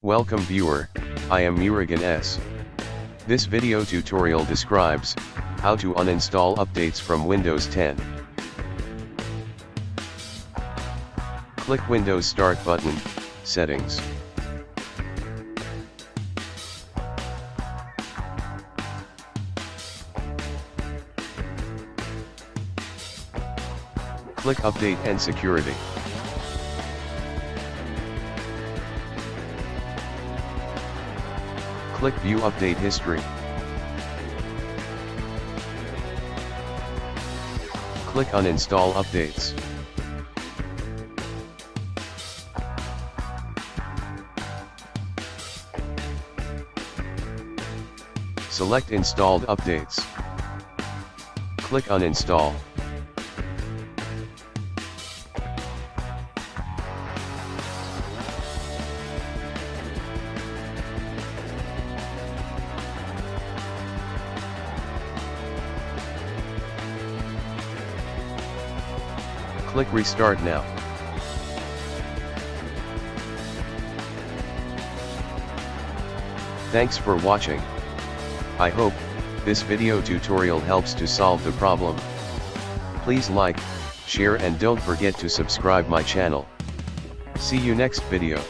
Welcome viewer, I am Murugan S. This video tutorial describes how to uninstall updates from Windows 10. Click Windows Start button, Settings. Click Update and Security. Click View Update History. Click Uninstall Updates. Select Installed Updates. Click Uninstall. Click Restart Now. Thanks for watching. I hope this video tutorial helps to solve the problem. Please like, share and don't forget to subscribe my channel. See you next video.